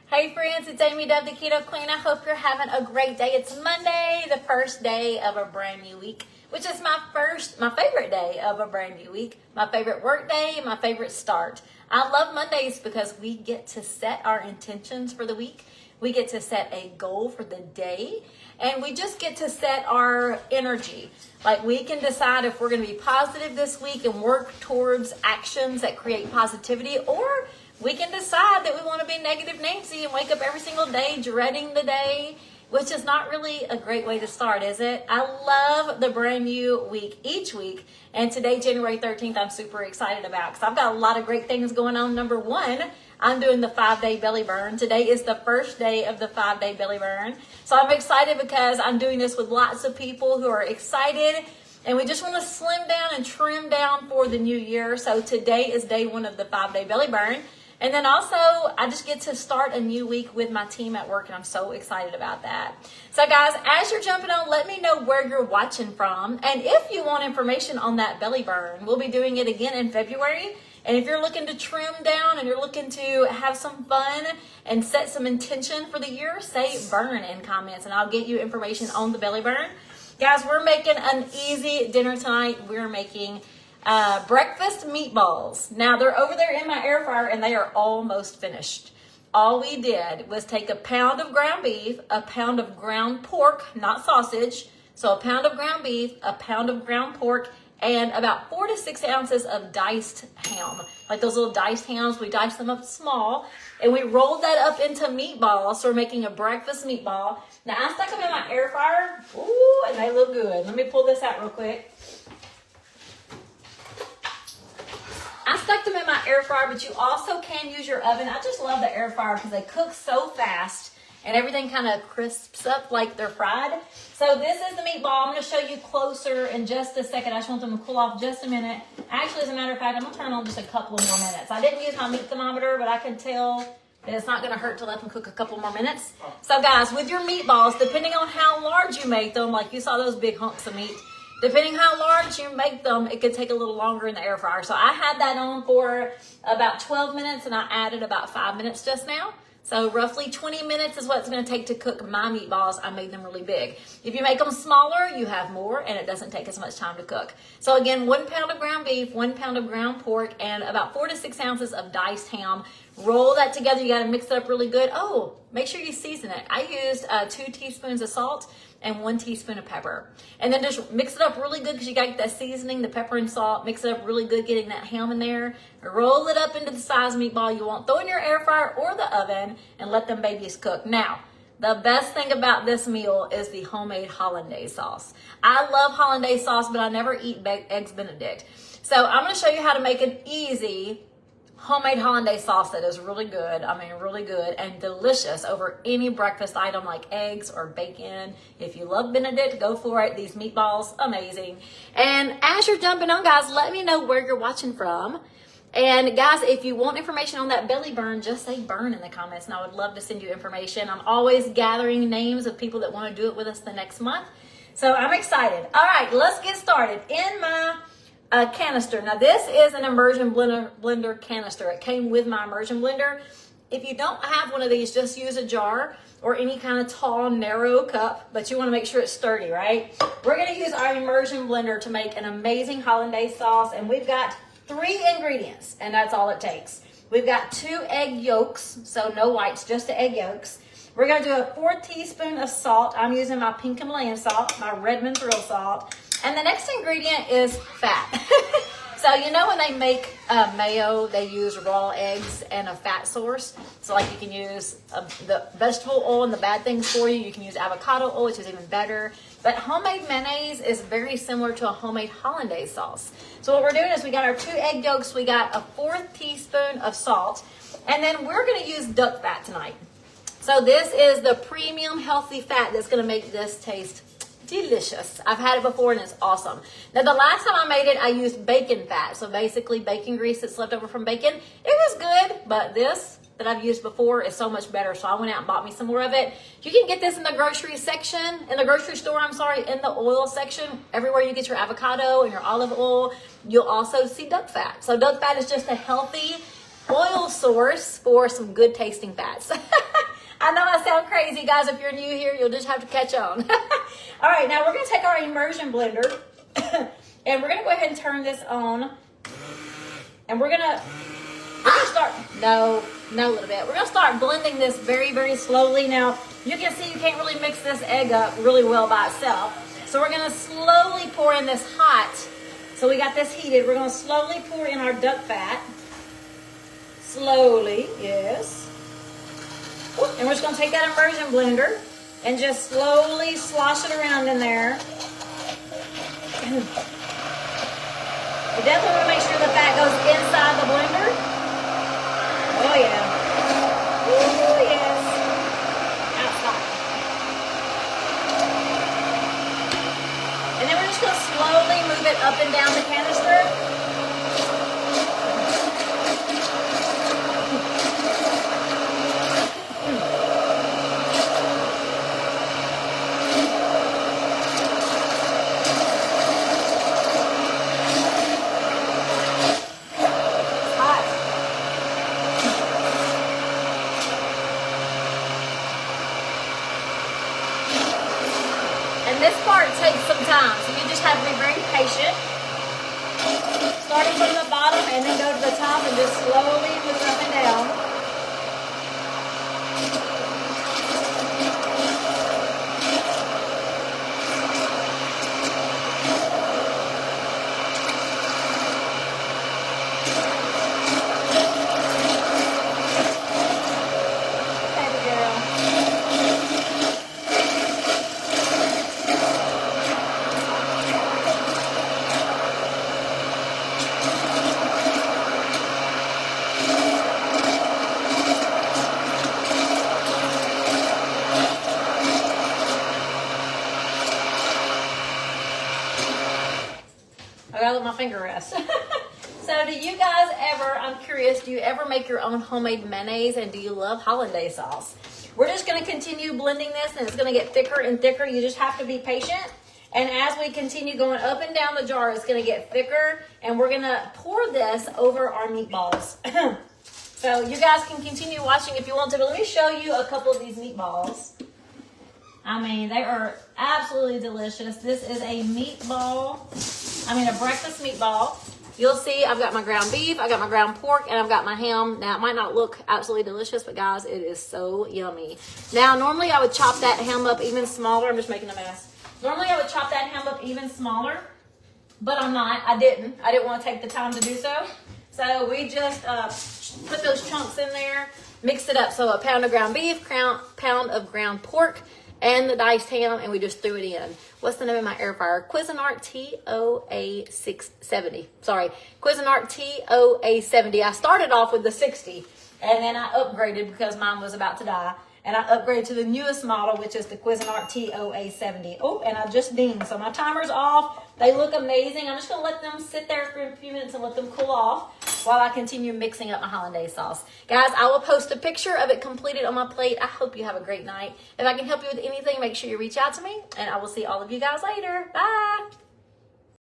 Hey friends, it's Amy Dove, the Keto Queen. I hope you're having a great day. It's Monday, the first day of a brand new week, which is my favorite day of a brand new week, my favorite work day, my favorite start. I love Mondays because we get to set our intentions for the week. We get to set a goal for the day, and we just get to set our energy. Like, we can decide if we're going to be positive this week and work towards actions that create positivity, or we can decide that we want to be negative Nancy and wake up every single day dreading the day, which is not really a great way to start, is it? I love the brand new week each week. And today, January 13th, I'm super excited about because I've got a lot of great things going on. Number one, I'm doing the 5-day belly burn. Today is the first day of the 5-day belly burn. So I'm excited because I'm doing this with lots of people who are excited. And we just want to slim down and trim down for the new year. So today is day one of the 5-day belly burn. And then also, I just get to start a new week with my team at work, and I'm so excited about that. So guys, as you're jumping on, let me know where you're watching from. And if you want information on that belly burn, we'll be doing it again in February. And if you're looking to trim down and you're looking to have some fun and set some intention for the year, say burn in comments, and I'll get you information on the belly burn. Guys, we're making an easy dinner tonight. We're making breakfast meatballs. Now, they're over there in my air fryer and they are almost finished. All we did was take a pound of ground beef, a pound of ground pork, not sausage. So a pound of ground beef, a pound of ground pork, and about 4 to 6 ounces of diced ham. Like those little diced hams, we diced them up small and we rolled that up into meatballs. So we're making a breakfast meatball. Now, I stuck them in my air fryer. Ooh, and they look good. Let me pull this out real quick. I stuck them in my air fryer, but you also can use your oven. I just love the air fryer because they cook so fast and everything kind of crisps up like they're fried. So this is the meatball. I'm going to show you closer in just a second. I just want them to cool off just a minute. Actually, as a matter of fact, I'm going to turn on just a couple of more minutes. I didn't use my meat thermometer, but I can tell that it's not going to hurt to let them cook a couple more minutes. So guys, with your meatballs, depending on how large you make them, like you saw those big hunks of meat, depending how large you make them, it could take a little longer in the air fryer. So I had that on for about 12 minutes and I added about 5 minutes just now. So roughly 20 minutes is what it's going to take to cook my meatballs. I made them really big. If you make them smaller, you have more and it doesn't take as much time to cook. So again, 1 pound of ground beef, 1 pound of ground pork, and about 4 to 6 ounces of diced ham. Roll that together. You got to mix it up really good. Oh, make sure you season it. I used 2 teaspoons of salt and 1 teaspoon of pepper. And then just mix it up really good because you got to get that seasoning, the pepper and salt. Mix it up really good, getting that ham in there. Roll it up into the size meatball you want. Throw in your air fryer or the oven and let them babies cook. Now, the best thing about this meal is the homemade hollandaise sauce. I love hollandaise sauce, but I never eat eggs Benedict. So I'm going to show you how to make an easy homemade hollandaise sauce that is really good. I mean, really good and delicious over any breakfast item like eggs or bacon. If you love Benedict, go for it. These meatballs, amazing. And as you're jumping on, guys, let me know where you're watching from. And guys, if you want information on that belly burn, just say burn in the comments and I would love to send you information. I'm always gathering names of people that want to do it with us the next month. So I'm excited. All right, let's get started. In my canister. Now this is an immersion blender canister. It came with my immersion blender. If you don't have one of these, just use a jar or any kind of tall, narrow cup, but you want to make sure it's sturdy, right? We're going to use our immersion blender to make an amazing hollandaise sauce, and we've got 3 ingredients, and that's all it takes. We've got 2 egg yolks, so no whites, just the egg yolks. We're going to do a 4 teaspoons of salt. I'm using my pink Himalayan salt, my Redmond Thrill salt. And the next ingredient is fat. So you know when they make mayo, they use raw eggs and a fat source. So like you can use the vegetable oil and the bad things for you. You can use avocado oil, which is even better. But homemade mayonnaise is very similar to a homemade hollandaise sauce. So what we're doing is we got our 2 egg yolks. We got a 4th teaspoon of salt. And then we're going to use duck fat tonight. So this is the premium healthy fat that's going to make this taste delicious. I've had it before and it's awesome. Now the last time I made it, I used bacon fat. So basically bacon grease that's left over from bacon. It was good, but this that I've used before is so much better. So I went out and bought me some more of it. You can get this in the grocery section, in the grocery store, in the oil section. Everywhere you get your avocado and your olive oil, you'll also see duck fat. So duck fat is just a healthy oil source for some good tasting fats. I know I sound crazy, guys. If you're new here, you'll just have to catch on. All right, now we're going to take our immersion blender and we're going to go ahead and turn this on. And we're going to start, no, a little bit. We're going to start blending this very, very slowly. Now, you can see you can't really mix this egg up really well by itself. So we're going to slowly pour in this hot. So we got this heated. We're going to slowly pour in our duck fat. Slowly, yes. And we're just going to take that immersion blender and just slowly slosh it around in there. We definitely want to make sure the fat goes inside the blender. Oh yeah. Oh yes. Outside. And then we're just going to slowly move it up and down the canister. And this part takes some time, so you just have to be very patient. Starting from the bottom and then go to the top and just slowly move up and down. I gotta let my finger rest. So do you guys ever, I'm curious, do you ever make your own homemade mayonnaise, and do you love hollandaise sauce? We're just gonna continue blending this and it's gonna get thicker and thicker. You just have to be patient. And as we continue going up and down the jar, it's gonna get thicker, and we're gonna pour this over our meatballs. So you guys can continue watching if you want to, but let me show you a couple of these meatballs. I mean, they are absolutely delicious. This is a breakfast meatball. You'll see I've got my ground beef, I got my ground pork, and I've got my ham. Now, it might not look absolutely delicious, but guys, it is so yummy. Now, normally I would chop that ham up even smaller. I'm just making a mess. Normally I would chop that ham up even smaller, but I'm not. I didn't want to take the time to do so. So we just put those chunks in there, mixed it up. So a pound of ground beef, pound of ground pork, and the diced ham, and we just threw it in. What's the name of my air fryer? Cuisinart TOA670. Sorry, Cuisinart TOA70. I started off with the 60, and then I upgraded because mine was about to die. And I upgraded to the newest model, which is the Cuisinart TOA70. Oh, and I just dinged. So my timer's off. They look amazing. I'm just going to let them sit there for a few minutes and let them cool off while I continue mixing up my hollandaise sauce. Guys, I will post a picture of it completed on my plate. I hope you have a great night. If I can help you with anything, make sure you reach out to me. And I will see all of you guys later. Bye.